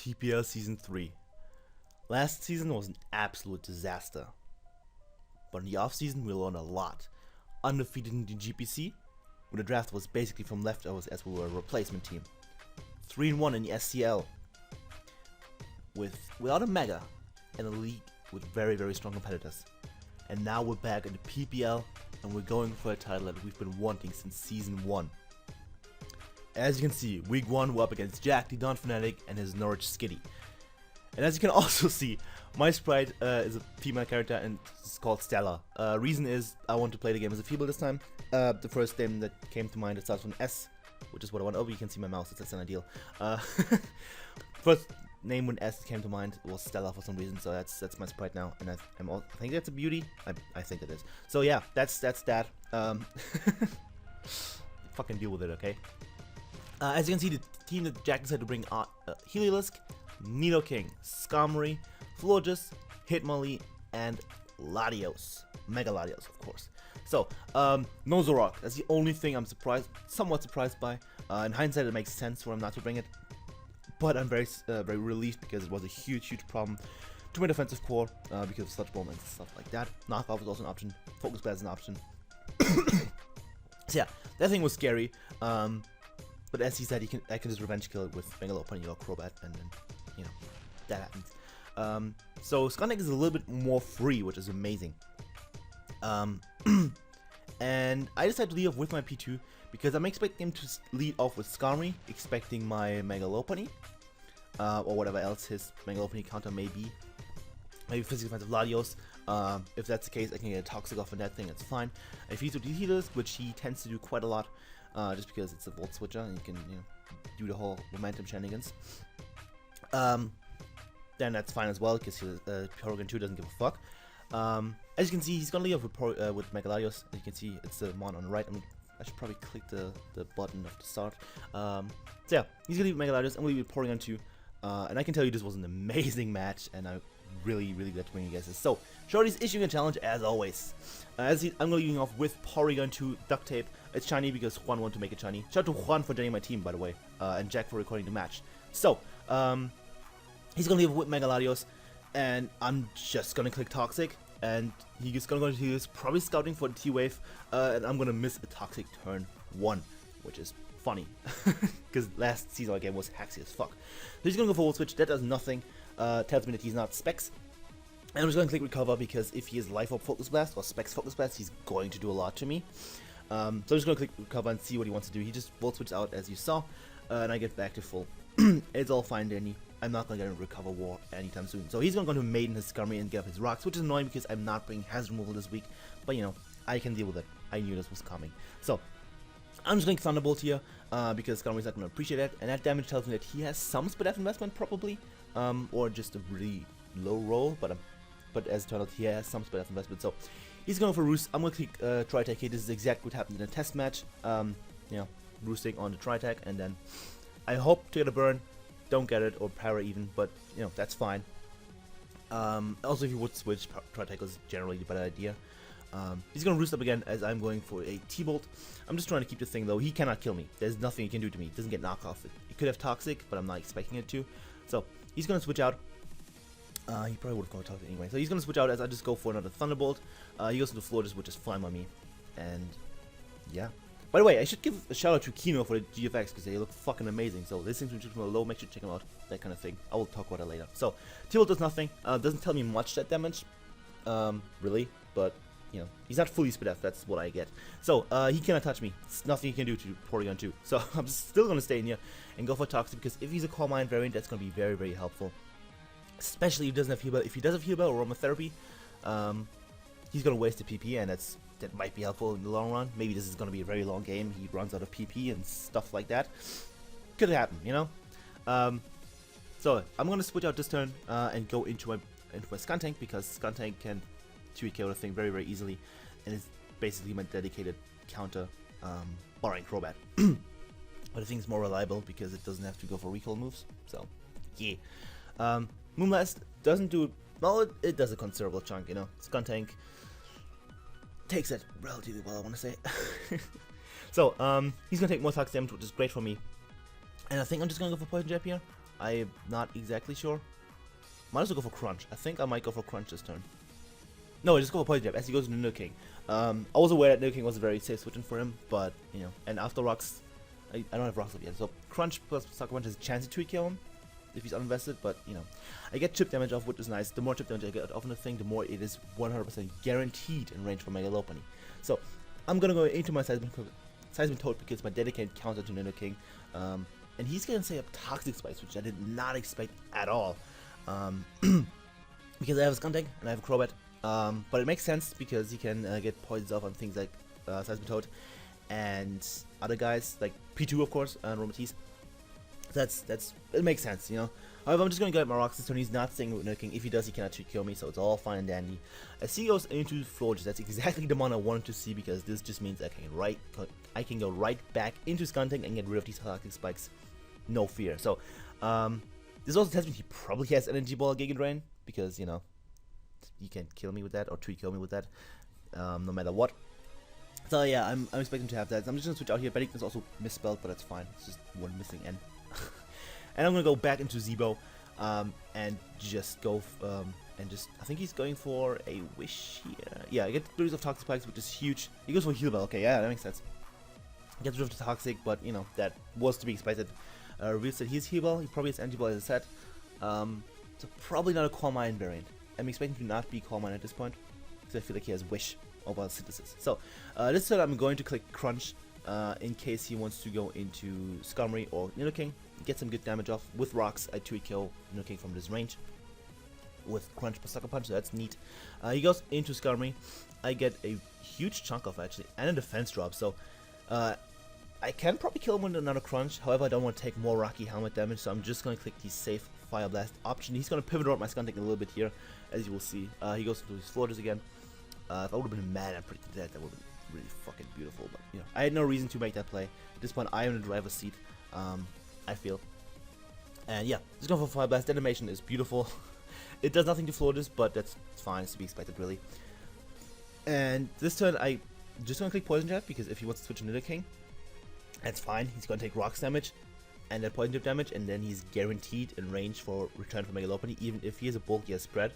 PPL Season 3. Last season was an absolute disaster. But in the off-season, we learned a lot. Undefeated in the GPC, where the draft was basically from leftovers as we were a replacement team. 3-1 in the SCL, without a mega, and a league with very, very strong competitors. And now we're back in the PPL, and we're going for a title that we've been wanting since Season 1. As you can see, Week 1 we're up against Jack, the Donphanatic, and his Norwich Skitty. And as you can also see, my sprite is a female character and it's called Stella. Reason is I want to play the game as a female this time. The first name that came to mind, it starts with an S, which is what I want. Oh, you can see my mouse, that's an ideal. First name when S came to mind was Stella for some reason, so that's my sprite now. And I think that's a beauty. I think it is. So yeah, that's that. Fucking deal with it, okay? As you can see, the team that Jack decided to bring are Heliolisk, Nidoking, Skarmory, Florges, Hitmonlee, and Latios. Mega Latios, of course. So, no Zoroark. That's the only thing I'm somewhat surprised by. In hindsight, it makes sense for him not to bring it. But I'm very relieved because it was a huge problem to my defensive core because of Sludge Bomb and stuff like that. Knockoff is also an option. Focus Blast is an option. So yeah, that thing was scary. But as he said, I can just revenge kill it with Megalopony or Crobat, and then, you know, that happens. So Skarmory is a little bit more free, which is amazing. And I decided to lead off with my P2 because I'm expecting him to lead off with Skarmory, expecting my Megalopony, or whatever else his Megalopony counter may be. Maybe physical defensive Latios. If that's the case, I can get a Toxic off on that thing, it's fine. If he's with the healers, which he tends to do quite a lot, just because it's a Volt Switcher and you can, you know, do the whole momentum shenanigans. Then that's fine as well, because Porygon 2 doesn't give a fuck. As you can see, he's gonna lead off with Mega Latios. As you can see, it's the mon on the right. I should probably click the button of the start. So yeah, he's gonna leave Mega Latios. I'm gonna leave Porygon 2. And I can tell you this was an amazing match, and I'm really glad to bring you guys this. So, Shorty's issuing a challenge as always. I'm gonna leading off with Porygon 2 Duct Tape. It's shiny because Juan wanted to make it shiny. Shout out to Juan for joining my team, by the way, and Jack for recording the match. So, he's gonna leave with Mega Latios, and I'm just gonna click Toxic, and he's gonna go into this, probably scouting for the T-Wave, and I'm gonna miss a Toxic turn 1, which is funny, because last season our game was haxy as fuck. So he's gonna go for Volt Switch, that does nothing, tells me that he's not Specs. And I'm just gonna click Recover, because if he is Life Orb Focus Blast or Specs Focus Blast, he's going to do a lot to me. So I'm just gonna click Recover and see what he wants to do. He just Volt Switch out as you saw, and I get back to full. It's all fine, Danny. I'm not gonna get a Recover War anytime soon. So he's gonna go to Maiden his Skarmory and get up his Rocks, which is annoying because I'm not bringing Hazard Removal this week. But you know, I can deal with it. I knew this was coming. So I'm just going Thunderbolt here, because Skarmory's not going to appreciate it, and that damage tells me that he has some Spadaf investment, probably, or just a really low roll, but as it turned out, he has some Spadaf investment, so he's going for Roost. I'm going to click Tri-Attack here. This is exactly what happened in a test match, you know, roosting on the Tri-Attack, and then I hope to get a burn, don't get it, or para even, but, you know, that's fine. Also, if you would switch, Tri-Attack is generally the better idea. He's gonna Roost up again as I'm going for a T-Bolt. I'm just trying to keep the thing though. He cannot kill me. There's nothing he can do to me. It doesn't get knockoff. It could have Toxic, but I'm not expecting it to. So he's gonna switch out. He probably would have gone Toxic anyway. So he's gonna switch out as I just go for another Thunderbolt. He goes to the Florges, which is fine by me. And yeah. By the way, I should give a shout out to Keyno for the GFX because they look fucking amazing. So this thing's from a low, make sure to check them out. That kind of thing. I will talk about it later. So T-Bolt does nothing. Doesn't tell me much that damage. Really, but you know, he's not fully Spadaf, that's what I get. So, he cannot touch me. There's nothing he can do to Porygon 2. So, I'm still going to stay in here and go for Toxic, because if he's a Calm Mind variant, that's going to be very helpful. Especially if he doesn't have Heal Bell. If he does have Heal Bell or Aromatherapy, he's going to waste the PP, and that might be helpful in the long run. Maybe this is going to be a very long game. He runs out of PP and stuff like that. Could happen, you know? So, I'm going to switch out this turn and go into my Skuntank, because Skuntank can 2-KO the thing very easily, and it's basically my dedicated counter, barring Crobat. But I think it's more reliable because it doesn't have to go for recall moves, so yeah. Moonblast doesn't do, well, it does a considerable chunk, you know. Skuntank takes it relatively well, I want to say. So, he's gonna take more Toxic damage, which is great for me. And I think I'm just gonna go for Poison Jab here. I'm not exactly sure. Might as well go for Crunch. I think I might go for Crunch this turn. No, just go for Poison Jab as he goes into Nido King. I was aware that Nido King was a very safe switch in for him, but, you know, and after Rocks, I don't have Rocks up yet. So Crunch plus Sucker Punch has a chance to 2-kill him if he's uninvested, but, you know, I get chip damage off, which is nice. The more chip damage I get off on the thing, the more it is 100% guaranteed in range for Mega Lopunny. So I'm gonna go into my Seismic Toad because my dedicated counter to Nido King, and he's gonna say up Toxic Spikes, which I did not expect at all, because I have a Skuntank and I have a Crobat. But it makes sense because he can get poisons off on things like Seismic Toad and other guys like P2 of course and Romatis. It makes sense, you know. However, I'm just gonna go at my Rocks this turn. He's not staying with Nido King. If he does, he cannot kill me, so it's all fine and dandy. As he goes into Florges, that's exactly the mon I wanted to see because this just means I can go right back into Skuntank and get rid of these Toxic Spikes, no fear. So this also tells me he probably has Energy Ball Giga Drain because, you know, you can kill me with that or 3-kill me with that, no matter what. So yeah, I'm expecting to have that. So I'm just gonna switch out here. Betting is also misspelled, but that's fine. It's just one missing N. And I'm gonna go back into Zebo, and just go, I think he's going for a Wish here. Yeah, I get rid of Toxic Spikes, which is huge. He goes for Heal Bell. Okay, yeah, that makes sense. Gets rid of the Toxic, but you know that was to be expected. Reveals that he's Heal Bell. He probably has Anti-Ball as a set. So probably not a Calm Mind variant. I'm expecting to not be Calm Mind at this point because I feel like he has Wish over Synthesis. So this turn I'm going to click Crunch in case he wants to go into Skarmory or Nido King. Get some good damage off. With Rocks, I 2-kill Nido King from this range. With Crunch plus Sucker Punch, so that's neat. He goes into Skarmory. I get a huge chunk off actually, and a defense drop. So I can probably kill him with another Crunch. However, I don't want to take more Rocky Helmet damage, so I'm just going to click the safe Fire Blast option. He's going to pivot around my Skuntank a little bit here, as you will see. He goes into his Florges again. If I would have been mad and predicted that would have been really fucking beautiful. But you know, I had no reason to make that play. At this point, I am in the driver's seat. I feel. And yeah, just going for Fire Blast. That animation is beautiful. It does nothing to Florges, but that's fine. It's to be expected, really. And this turn, I just going to click Poison Jab because if he wants to switch to Nido King, that's fine. He's going to take Rocks damage and then Poison Jab damage, and then he's guaranteed in range for return from Mega Lopunny, even if he has a bulkier spread.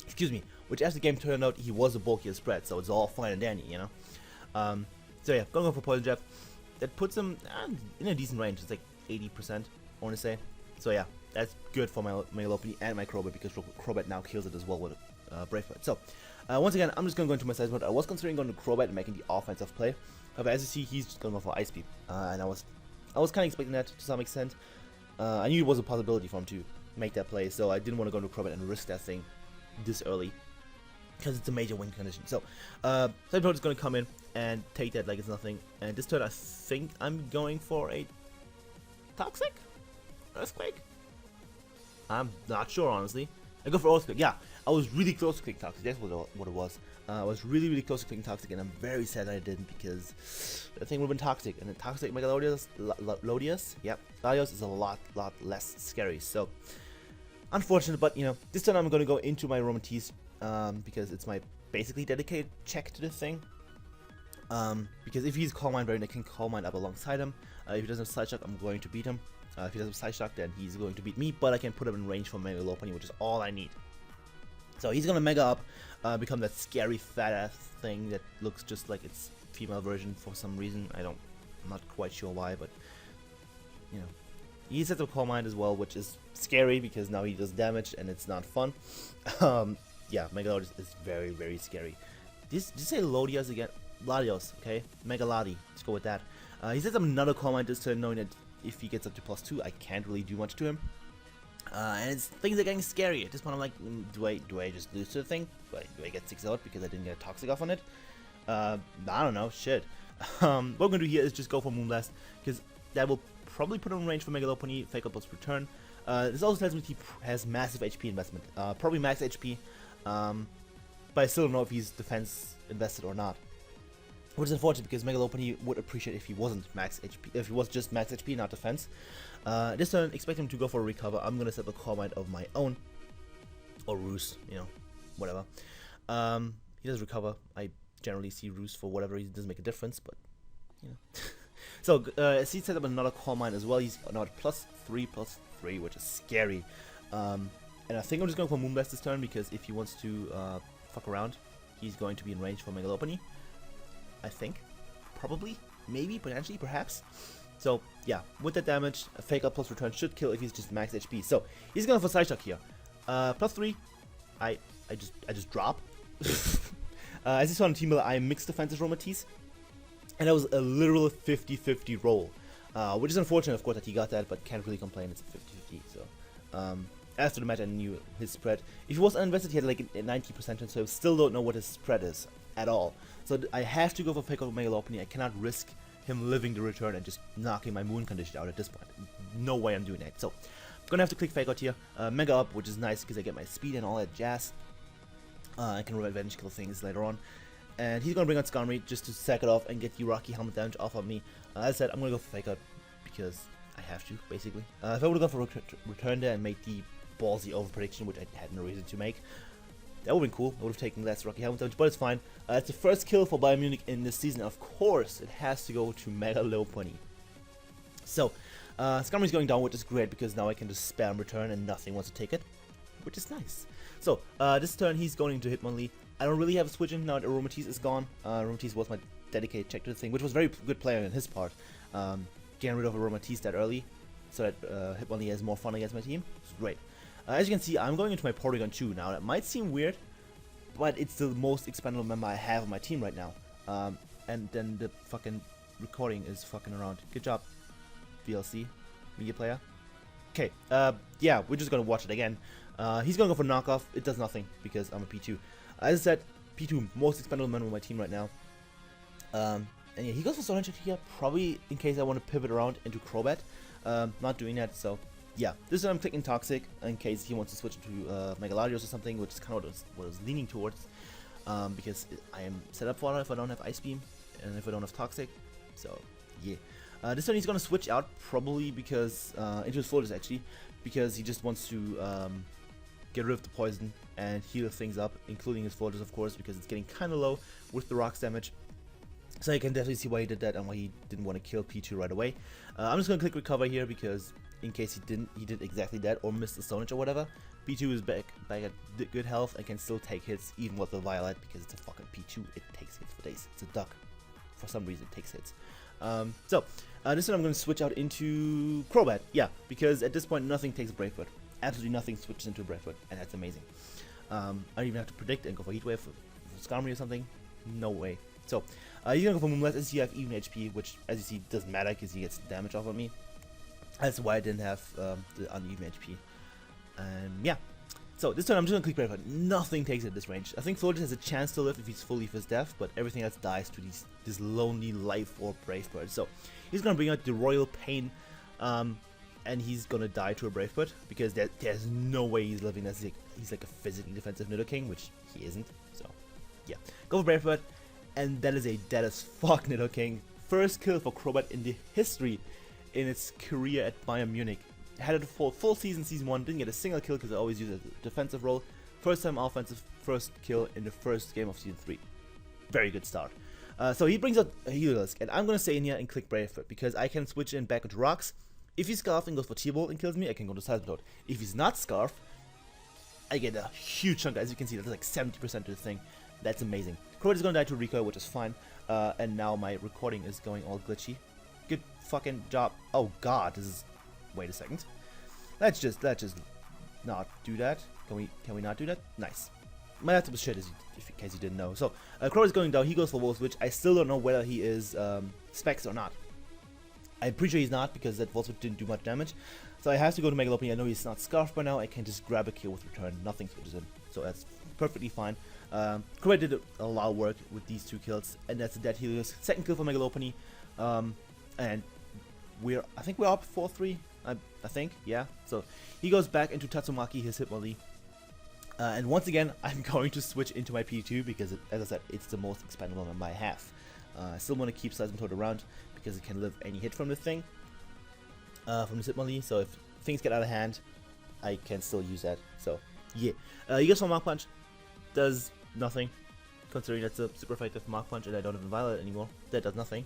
Excuse me. Which, as the game turned out, he was a bulkier spread, so it's all fine and dandy, you know. So yeah, going for Poison Jab. That puts him in a decent range. It's like 80%, I want to say. So yeah, that's good for my Mega Lopunny and my Crobat because Crobat now kills it as well with Brave Bird. So once again, I'm just going to go into my size mode. I was considering going to Crobat and making the offensive play. However, as you see, he's just going to go for Ice Beam, and I was kind of expecting that to some extent. I knew it was a possibility for him to make that play, so I didn't want to go into Crobat and risk that thing this early because it's a major win condition. So Cybertoad is going to come in and take that like it's nothing. And this turn, I think I'm going for a Toxic Earthquake. I'm not sure, honestly. I go for Earthquake. Yeah, I was really close to clicking Toxic. That's what it was. I was really close to clicking Toxic, and I'm very sad that I didn't because that thing would have been Toxic. And then Toxic Mega Lodius, yep, Lodius is a lot less scary. So unfortunate, but you know, this time I'm going to go into my Romatis because it's my basically dedicated check to this thing. Because if he's Calm Mind variant, I can Calm Mind up alongside him. If he doesn't have Side Shock, I'm going to beat him. If he doesn't have Side Shock, then he's going to beat me, but I can put him in range for Mega Lopunny, which is all I need. So he's gonna Mega up, become that scary fat ass thing that looks just like its female version for some reason. I'm not quite sure why, but you know. He sets up Calm Mind as well, which is scary because now he does damage and it's not fun. Yeah, Mega Lodius is very scary. Did you say Lodius again? Lodios, okay? Mega Lodi. Let's go with that. He sets up another Calm Mind this turn, knowing that if he gets up to +2, I can't really do much to him. And things are getting scary. At this point, I'm like, do I just lose to the thing? Do I get 6 out because I didn't get a Toxic off on it? I don't know. Shit. What we're gonna do here is just go for Moonblast because that will probably put him in range for Mega Lopunny. Fake Outpost return. This also tells me he has massive HP investment. Probably max HP. But I still don't know if he's defense invested or not. Which is unfortunate because Mega Lopunny would appreciate if he wasn't max HP, if he was just max HP, not defense. This turn, expect him to go for a recover. I'm gonna set up a Calm Mind of my own, or Roost, you know, whatever. He does recover. I generally see Roost for whatever reason, doesn't make a difference, but you know. So he set up another Call Mine as well. He's now at +3/+3, which is scary. And I think I'm just going for Moonblast this turn, because if he wants to fuck around, he's going to be in range for Megalopony. I think. Probably. Maybe. Potentially. Perhaps. So, yeah. With that damage, a Fake Out plus Return should kill if he's just max HP. So, he's going for Side Shock here. +3. I just drop. As you saw on Team Miller, I mixed defensive Romatis. And that was a literal 50-50 roll. Which is unfortunate, of course, that he got that, but can't really complain. It's a 50-50. So, as to the match, I knew his spread. If he was uninvested, he had like a 90% chance, so I still don't know what his spread is at all. So I have to go for Fake Out Megalopony. I cannot risk him living the return and just knocking my Moon condition out at this point. No way I'm doing that. So I'm gonna have to click Fake Out here. Mega up, which is nice because I get my speed and all that jazz. I can revenge kill things later on. And he's gonna bring out Skarmory just to sack it off and get the Rocky Helmet damage off of me. As I said, I'm gonna go for Fake Out because I have to, basically. If I would have gone for return there and made the ballsy over prediction, which I had no reason to make, that would have been cool. I would have taken less Rocky Helmet damage, but it's fine. It's the first kill for Bayern Munich in this season. Of course, it has to go to Megalopony. So, Skarmory's going down, which is great because now I can just spam return and nothing wants to take it, which is nice. So, this turn he's going to Hitmonlee. I don't really have a switch in now that Aromatisse is gone. Aromatisse was my dedicated check to the thing, which was a very good player on his part. Getting rid of Aromatisse that early so that Hitmonlee has more fun against my team. It's great. As you can see, I'm going into my Porygon 2 now. That might seem weird, but it's the most expendable member I have on my team right now. And then the fucking recording is fucking around. Good job, VLC, media player. Okay, yeah, we're just gonna watch it again. He's gonna go for knockoff. It does nothing because I'm a P2. As I said, P2, most expendable member on my team right now. And yeah, he goes for Solar Energy here, probably in case I want to pivot around into Crobat. Not doing that, so yeah. This time I'm clicking Toxic in case he wants to switch to Megalarios or something, which is kind of what I was leaning towards. Because I am set up for it if I don't have Ice Beam and if I don't have Toxic. So yeah. This time he's gonna switch out probably because into his Florges actually, because he just wants to get rid of the poison and heal things up, including his Florges of course, because it's getting kind of low with the rocks damage. So you can definitely see why he did that and why he didn't want to kill P2 right away. I'm just gonna click recover here because in case he did exactly that or missed the Stonage or whatever. P2 is back at good health and can still take hits even with the Violet because it's a fucking P2. It takes hits for days. It's a duck. For some reason it takes hits. So this time I'm going to switch out into Crobat. Yeah, because at this point nothing takes Brave Bird. Absolutely nothing switches into Brave Bird, and that's amazing. I don't even have to predict and go for Heat Wave for Skarmory or something. No way. So you're going to go for Moonblast as you have even HP, which as you see doesn't matter because he gets damage off of me. That's why I didn't have the uneven HP. And yeah. So this time I'm just going to click Brave Bird. Nothing takes it at this range. I think Florges has a chance to live if he's fully Fizz Death, but everything else dies to this lonely life or Brave Bird. So he's going to bring out the Royal Pain, and he's going to die to a Brave Bird because there's no way he's living. He's like a physically defensive Nidoking, which he isn't. So yeah, go for Brave Bird, and that is a dead as fuck Nidoking. First kill for Crobat in the history in its career at Bayern Munich. Had it for full season, season 1, didn't get a single kill because I always use a defensive role. First time offensive, first kill in the first game of season 3. Very good start. So he brings out Heliolisk, and I'm going to stay in here and click Brave Bird because I can switch in back into rocks. If he's Scarf and goes for T-Bolt and kills me, I can go to Seismitoad. If he's not Scarf, I get a huge chunk. As you can see, that's like 70% of the thing. That's amazing. Crobat is going to die to Recoil, which is fine. And now my recording is going all glitchy. Good fucking job. Oh god, this is... Wait a second. Let's just not do that. Can we not do that? Nice. My laptop is shit, in case you didn't know. So Crow is going down. He goes for Volt Switch. I still don't know whether he is Specs or not. I'm pretty sure he's not because that Volt Switch didn't do much damage. So I have to go to Megalopony. I know he's not Scarf by now. I can just grab a kill with Return. Nothing switches in. So that's perfectly fine. Crow did a lot of work with these 2 kills, and that's a dead Helios. Second kill for Megalopony, and I think we're up 4-3. I think, yeah. So he goes back into Tatsumaki, his Hitmonlee. And once again, I'm going to switch into my P2 because, as I said, it's the most expendable member I have. I still want to keep Seismitoad around because it can live any hit from the thing, from the Hitmonlee. So if things get out of hand, I can still use that. So yeah, he goes for Mach Punch, does nothing, considering that's a super effective Mach Punch and I don't have a Violet anymore. That does nothing.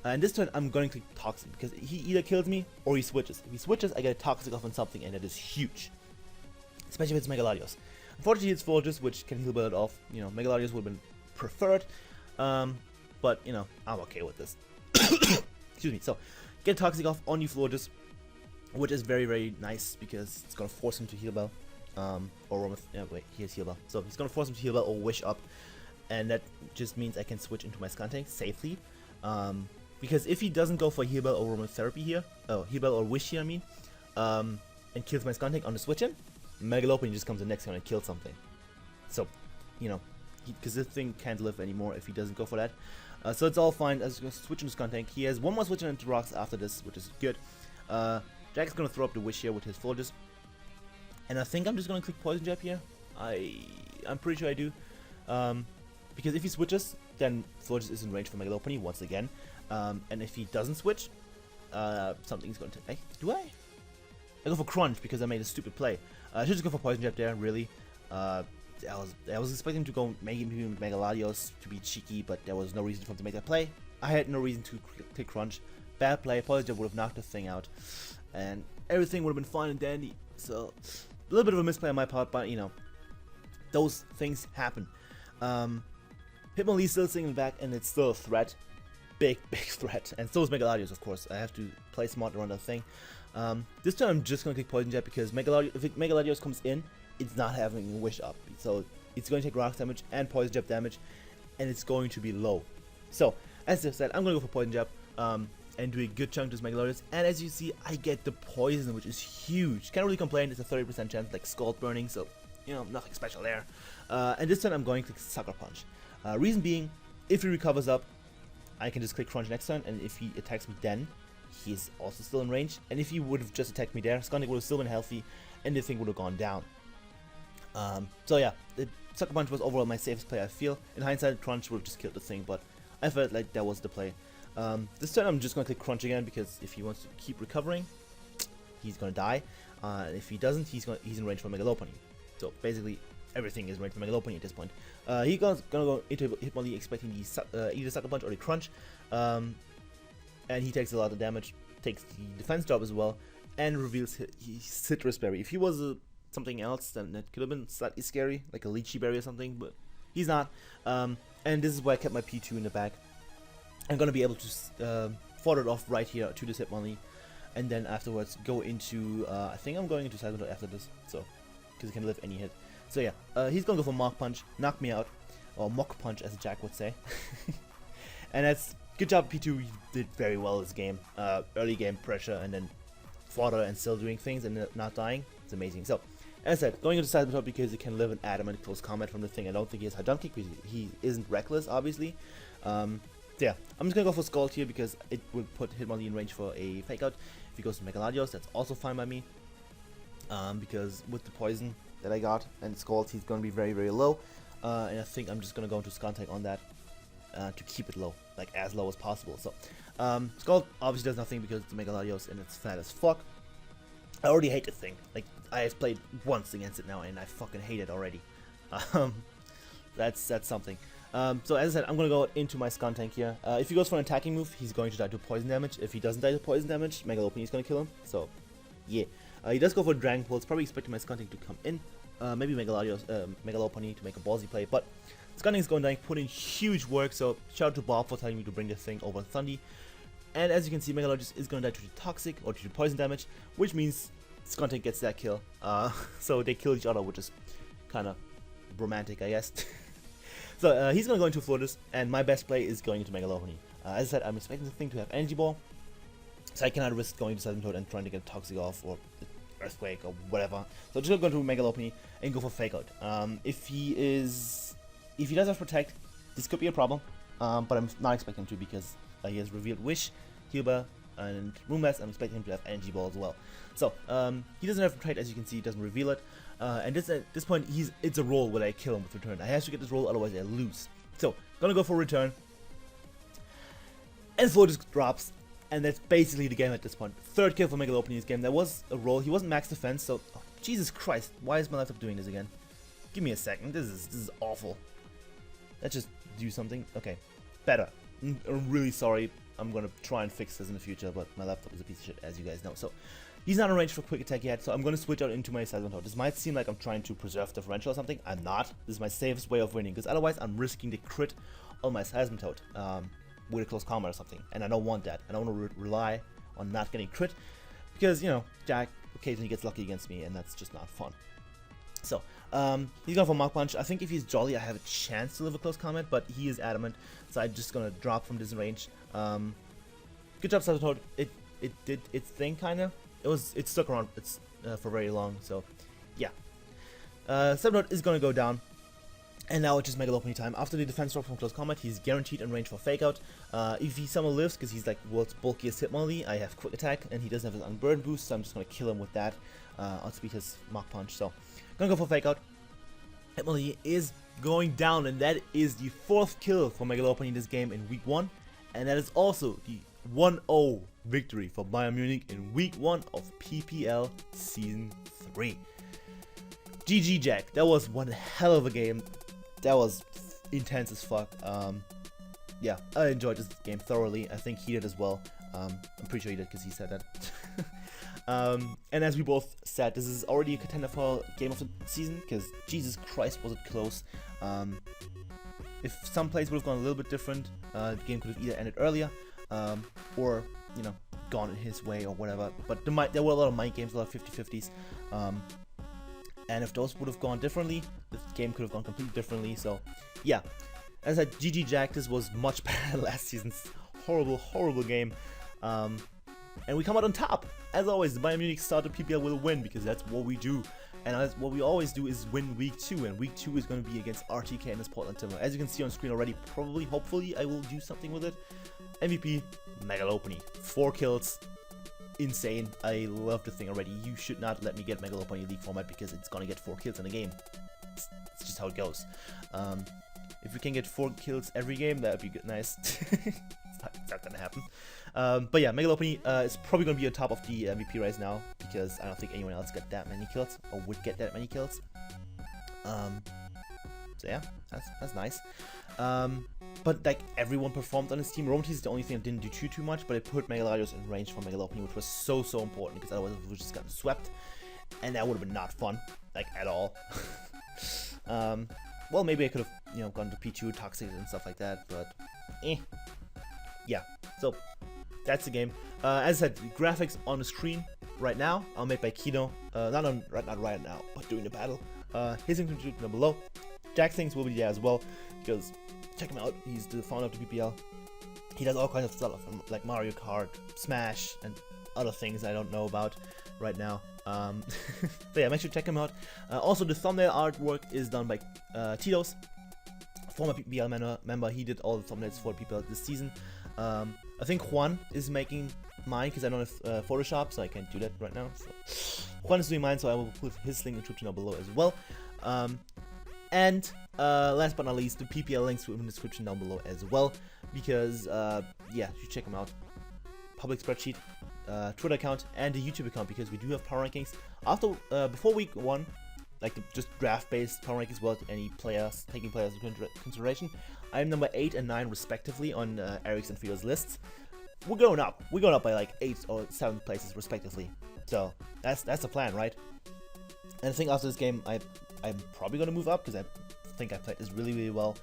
And this turn, I'm going to click Toxic because he either kills me or he switches. If he switches, I get a Toxic off on something, and that is huge. Especially if it's Megaladios. Unfortunately, it's Fortress, which can heal it off. You know, Megaladios would have been preferred. But, you know, I'm okay with this. Excuse me. So, get Toxic off on you, Fortress, which is very, very nice because it's going to force him to heal bell. Or yeah, wait, he has heal bell. So, he's going to force him to heal bell or wish up. And that just means I can switch into my Skuntank safely. Because if he doesn't go for heal bell or aromatherapy here, heal bell or wish here, I mean, and kills my Skuntank on the switch in, Megalophony just comes in next turn and kills something. So, you know, because this thing can't live anymore if he doesn't go for that. So it's all fine. I was going to switch into Skuntank. He has one more switch into rocks after this, which is good. Jack's going to throw up the wish here with his Forges. And I think I'm just going to click Poison Jab here. I'm pretty sure I do. Because if he switches, then Forges is in range for Megalophony once again. And if he doesn't switch, something's going to... Hey, do I? I go for Crunch because I made a stupid play. I should just go for Poison Jab there, really. I was expecting to go maybe Megaladios to be cheeky, but there was no reason for him to make that play. I had no reason to click Crunch. Bad play. Poison Jab would have knocked the thing out, and everything would have been fine and dandy. So, a little bit of a misplay on my part, but you know, those things happen. Hitmonlee's still singing back, and it's still a threat. Big threat. And so is Megaladios, of course. I have to play smart around that thing. This time I'm just going to click Poison Jab because if Megaladios comes in, it's not having a wish up. So it's going to take rocks damage and Poison Jab damage, and it's going to be low. So, as I said, I'm going to go for Poison Jab and do a good chunk to this Megaladios. And as you see, I get the poison, which is huge. Can't really complain. It's a 30% chance, like Scald Burning, so, you know, nothing special there. And this time I'm going to click Sucker Punch. Reason being, if he recovers up, I can just click Crunch next turn, and if he attacks me then, he's also still in range. And if he would have just attacked me there, Skuntank would have still been healthy, and the thing would have gone down. So yeah, the Sucker Punch was overall my safest play, I feel. In hindsight, Crunch would have just killed the thing, but I felt like that was the play. This turn I'm just going to click Crunch again, because if he wants to keep recovering, he's going to die. If he doesn't, he's in range for Megalophony. So basically, everything is range for Megalophony at this point. He's gonna go into Hitmonlee expecting the either Sucker Punch or the Crunch. And he takes a lot of damage, takes the defense drop as well, and reveals his Citrus Berry. If he was something else, then it could have been slightly scary, like a Lychee Berry or something, but he's not. And this is why I kept my P2 in the back. I'm gonna be able to fodder it off right here to this Hitmonlee, and then afterwards go into, I think I'm going into Silent Mode after this, so, because it can live any hit. So yeah, he's gonna go for Mach Punch, knock me out, or Mock Punch as Jack would say. And that's good job, P2. You did very well this game. Early game pressure and then fodder and still doing things and not dying. It's amazing. So, as I said, going into Silent Mode because he can live in adamant close combat from the thing. I don't think he has high jump kick because he isn't reckless, obviously. So yeah, I'm just gonna go for Scald here because it will put Hitmonlee in range for a fake out. If he goes to Megaladios, that's also fine by me. Because with the poison that I got and Scald, he's gonna be very, very low. And I think I'm just gonna go into Skuntank on that to keep it low, like as low as possible. So, Scald obviously does nothing because it's Megaladios and it's fat as fuck. I already hate this thing. Like, I have played once against it now and I fucking hate it already. That's something. So as I said, I'm gonna go into my Skuntank here. If he goes for an attacking move, he's going to die to poison damage. If he doesn't die to poison damage, Megalophony is gonna kill him. So, yeah. He does go for Dragon Pulse, probably expecting my Skuntank to come in. Maybe Megalophony to make a ballsy play, but Skuntank is going down, put in huge work, so shout out to Bob for telling me to bring this thing over Thundy. And as you can see, Megalodios is going to die to the Toxic or to the Poison damage, which means Skuntank gets that kill. So they kill each other, which is kind of romantic, I guess. So he's going to go into Floaters, and my best play is going into Megalophony. As I said, I'm expecting the thing to have Energy Ball, so I cannot risk going to Silent Mode and trying to get Toxic off, or Earthquake, or whatever. So I'm just going to go to Megalopony and go for Fake Out. If he does have Protect, this could be a problem, but I'm not expecting him to because he has revealed Wish, Healbar, and Room Mass. I'm expecting him to have Energy Ball as well. So he doesn't have Protect, as you can see, he doesn't reveal it. And at this point, it's a roll where I kill him with Return. I have to get this roll, otherwise I lose. So, gonna go for Return. And Floor just drops. And that's basically the game at this point. Third kill for Megalophony in this game. There was a roll. He wasn't max defense, so... Oh, Jesus Christ. Why is my laptop doing this again? Give me a second. This is awful. Let's just do something. Okay. Better. I'm really sorry. I'm gonna try and fix this in the future, but my laptop is a piece of shit, as you guys know. So he's not in range for quick attack yet, so I'm gonna switch out into my seismic toad. This might seem like I'm trying to preserve differential or something. I'm not. This is my safest way of winning, because otherwise I'm risking the crit on my seismic toad with a close combat or something, and I don't want that. I don't want to rely on not getting crit, because, you know, Jack occasionally gets lucky against me, and that's just not fun. So, he's going for Mach Punch. I think if he's Jolly, I have a chance to live a close combat, but he is adamant, so I'm just gonna drop from this range. Good job, Seismic Toad. It did its thing, kinda. It stuck around for very long, so yeah. Seismic Toad is gonna go down, and now it's just Mega Lopunny time. After the defense drop from close combat, he's guaranteed in range for Fake Out. If he somehow lives, because he's like world's bulkiest Hitmonlee, I have Quick Attack, and he doesn't have his Unburden boost, so I'm just gonna kill him with that. Outspeed his Mach Punch, so gonna go for Fake Out. Hitmonlee is going down, and that is the 4th kill for Mega Lopunny in this game in week 1, and that is also the 1-0 victory for Bayern Munich in week 1 of PPL Season 3. GG Jack, that was one hell of a game. That was intense as fuck. Yeah, I enjoyed this game thoroughly. I think he did as well. I'm pretty sure he did, because he said that. And as we both said, this is already a contender for game of the season, because Jesus Christ was it close. If some plays would have gone a little bit different, the game could have either ended earlier, or, you know, gone in his way or whatever. But there were a lot of mind games, a lot of 50-50s. And if those would have gone differently, the game could have gone completely differently. So, yeah. As I said, GG Jack, this was much better than last season's horrible, horrible game. And we come out on top. As always, the Bayern Munich started PPL with a win, because that's what we do. And what we always do is win week 2, and week 2 is going to be against RTK and his Portland Timber. As you can see on screen already, probably, hopefully, I will do something with it. MVP, Mega Lopunny. 4 kills. Insane. I love the thing already. You should not let me get Mega Lopunny League format, because it's gonna get 4 kills in a game. It's just how it goes. If we can get 4 kills every game, that would be good. Nice. it's not gonna happen. But yeah, Mega Lopunny is probably gonna be on top of the MVP race now, because I don't think anyone else got that many kills, or would get that many kills. So yeah, that's nice. But like everyone performed on his team. Romantis is the only thing that didn't do too much, but it put Megalarios in range for Mega Lopunny, which was so important, because otherwise we would just gotten swept, and that would have been not fun, like at all. Well, maybe I could have, you know, gone to P2 Toxic and stuff like that, but yeah. So that's the game. As I said, graphics on the screen right now are made by Keyno. Not right now, but during the battle. His link down below. Jack's things will be there as well, because check him out. He's the founder of the PPL. He does all kinds of stuff, like Mario Kart, Smash, and other things I don't know about right now. But yeah, make sure to check him out. Also, the thumbnail artwork is done by Titos, former PPL member. He did all the thumbnails for PPL this season. I think Juan is making mine, because I don't have Photoshop, so I can't do that right now. So Juan is doing mine, so I will put his link in the description down below as well. And last but not least, the PPL links will be in the description down below as well, because yeah, you should check them out. Public Spreadsheet, Twitter account, and the YouTube account, because we do have power rankings after before week 1, like just draft-based power rankings without any players taking players into consideration. I'm number 8 and 9 respectively on Eric's and Fido's lists. We're going up. We're going up by like 8 or 7 places respectively. So that's the plan, right? And I think after this game, I'm probably gonna move up, because I think I played this really well.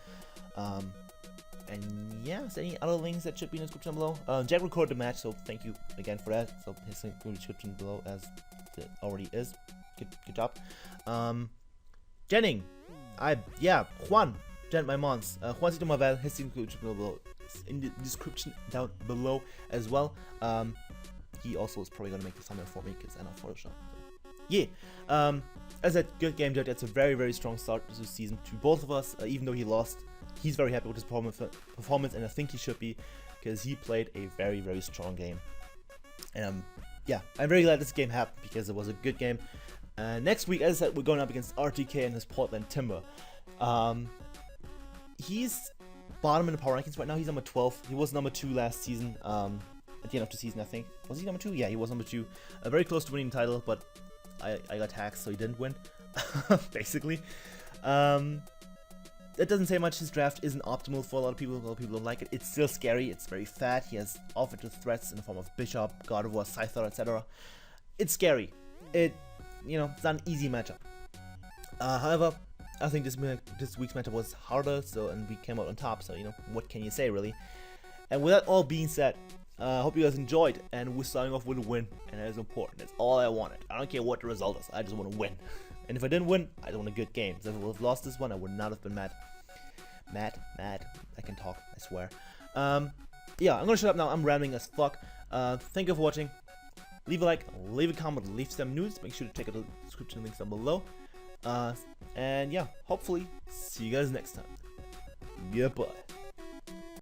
And yeah, is there any other links that should be in the description below? Jack recorded the match, so thank you again for that. So his link in the description below, as it already is. Good job. Jenning, Juan, Jen, my mons. Juan Cito Mavel, his link in the description down below as well. He also is probably gonna make the thumbnail for me, because I know Photoshop. So. Yeah. As a good game, Jack, that's a very strong start to the season to both of us. Even though he lost, he's very happy with his performance, and I think he should be, because he played a very strong game. And yeah, I'm very glad this game happened, because it was a good game. Next week, as I said, we're going up against RTK and his Portland Timber. He's bottom in the power rankings right now. He's number 12. He was number 2 last season. At the end of the season, I think. Was he number 2? Yeah, he was number 2. Very close to winning the title, but I got taxed, so he didn't win, basically. As That doesn't say much. His draft isn't optimal for a lot of people. A lot of people don't like it. It's still scary. It's very fat. He has offensive threats in the form of Bishop, God of War, Scyther, etc. It's scary. It's not an easy matchup. However, I think this week's matchup was harder, and we came out on top. So what can you say, really? And with that all being said, I hope you guys enjoyed, and we're starting off with a win, and that is important. That's all I wanted. I don't care what the result is. I just want to win. And if I didn't win, I don't want a good game. So if I would have lost this one, I would not have been mad. Mad. I can talk, I swear. Yeah, I'm gonna shut up now. I'm rambling as fuck. Thank you for watching. Leave a like, leave a comment, leave some news. Make sure to check out the description links down below. And yeah, hopefully, see you guys next time. Yeah, bye.